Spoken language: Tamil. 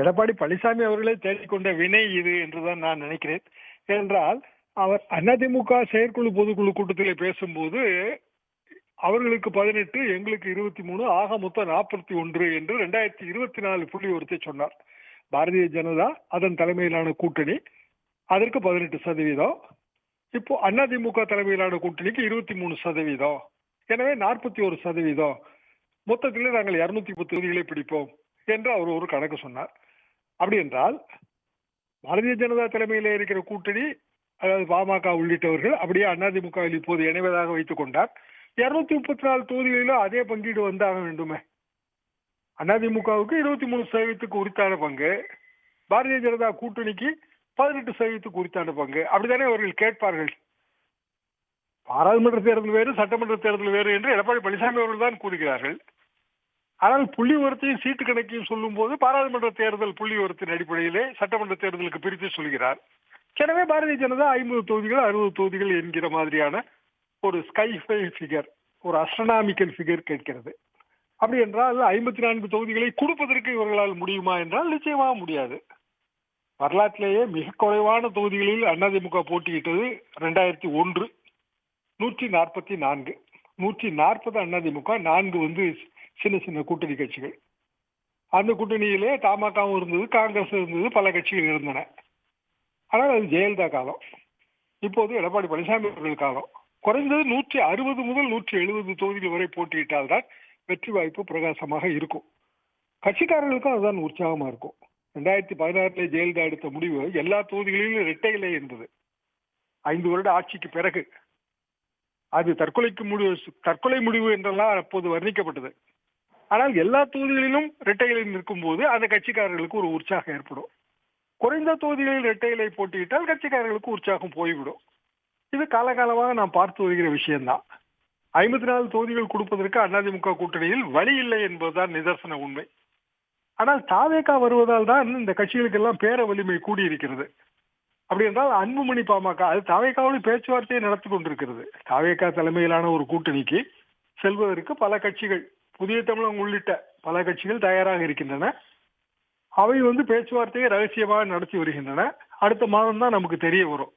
எடப்பாடி பழனிசாமி அவர்களே தேடிக்கொண்ட வினை இது என்றுதான் நான் நினைக்கிறேன். ஏனென்றால் அவர் அதிமுக செயற்குழு பொதுக்குழு கூட்டத்திலே பேசும்போது அவர்களுக்கு 18, எங்களுக்கு 23, ஆக மொத்தம் 41 என்று 2024 புள்ளி ஒருத்தை சொன்னார். பாரதிய ஜனதா அதன் தலைமையிலான கூட்டணி அதற்கு 18%. இப்போ அதிமுக தலைமையிலான கூட்டணிக்கு 23%. எனவே 41%. மொத்தத்தில் நாங்கள் 210 தொகுதிகளை பிடிப்போம் என்று அவர் ஒரு கணக்கு சொன்னார். அப்படி என்றால் பாரதிய ஜனதா தலைமையில இருக்கிற கூட்டணி, அதாவது பாமக உள்ளிட்டவர்கள் அப்படியே அதிமுகவில் இப்போது இணைவதாக வைத்துக் கொண்டார். 234 தொகுதிகளிலும் அதே பங்கீடு வந்தாக வேண்டுமே. அதிமுகவுக்கு 23% உரித்தான பங்கு, பாரதிய ஜனதா கூட்டணிக்கு 18% உரித்தான பங்கு, அப்படித்தானே அவர்கள் கேட்பார்கள். பாராளுமன்ற தேர்தல் வேறு, சட்டமன்ற தேர்தல் வேறு என்று எடப்பாடி பழனிசாமி அவர்கள் தான் கூறுகிறார்கள். ஆனால் புள்ளி உரத்தையும் சீட்டு கணக்கையும் சொல்லும் போது பாராளுமன்ற தேர்தல் புள்ளி உரத்தின் அடிப்படையிலே சட்டமன்ற தேர்தலுக்கு பிரித்து சொல்கிறார். எனவே பாரதிய ஜனதா 50 தொகுதிகள் 60 தொகுதிகள் என்கிற மாதிரியான ஒரு ஸ்கைஃபை ஃபிகர், ஒரு அஸ்ட்ரோனாமிக்கல் ஃபிகர் கேட்கிறது. அப்படி என்றால் 54 தொகுதிகளை கொடுப்பதற்கு இவர்களால் முடியுமா என்றால் நிச்சயமாக முடியாது. வரலாற்றிலேயே மிக குறைவான தொகுதிகளில் அதிமுக போட்டியிட்டது 2001, 144. 140 அதிமுக, 4 சின்ன சின்ன கூட்டணி கட்சிகள். அந்த கூட்டணியிலே தமாகவும் இருந்தது, காங்கிரஸ் இருந்தது, பல கட்சிகள் இருந்தன. ஆனால் அது ஜெயலலிதா காலம். இப்போது எடப்பாடி பழனிசாமி அவர்கள் காலம். குறைந்தது 160 முதல் 170 தொகுதிகள் வரை போட்டியிட்டால்தான் வெற்றி வாய்ப்பு பிரகாசமாக இருக்கும். கட்சிக்காரர்களுக்கும் அதுதான் உற்சாகமா இருக்கும். 2016 ஜெயலலிதா எடுத்த முடிவு எல்லா தொகுதிகளிலும் இரட்டை இலை என்பது 5 வருட ஆட்சிக்கு பிறகு அது தற்கொலை முடிவு என்றெல்லாம் அப்போது வர்ணிக்கப்பட்டது. ஆனால் எல்லா தொகுதிகளிலும் இரட்டை இலை நிற்கும் போது அந்த கட்சிக்காரர்களுக்கு ஒரு உற்சாகம் ஏற்படும். குறைந்த தொகுதிகளில் இரட்டை இலை போட்டியிட்டால் கட்சிக்காரர்களுக்கு உற்சாகம் போய்விடும். இது காலகாலமாக நாம் பார்த்து வருகிற விஷயம்தான். 54 தொகுதிகள் கொடுப்பதற்கு அதிமுக கூட்டணியில் வழி இல்லை என்பதுதான் நிதர்சன உண்மை. ஆனால் தாவேகா வருவதால் தான் இந்த கட்சிகளுக்கு எல்லாம் பேர வலிமை கூடியிருக்கிறது. அப்படி என்றால் அன்புமணி பாமக அது தாவேகாவோடு பேச்சுவார்த்தையை நடத்தி கொண்டிருக்கிறது. தாவேகா தலைமையிலான ஒரு கூட்டணிக்கு செல்வதற்கு பல கட்சிகள், புதிய தமிழகம் உள்ளிட்ட பல கட்சிகள் தயாராக இருக்கின்றன. அவை பேச்சுவார்த்தையை ரகசியமாக நடத்தி வருகின்றன. அடுத்த மாதம் தான் நமக்கு தெரிய வரும்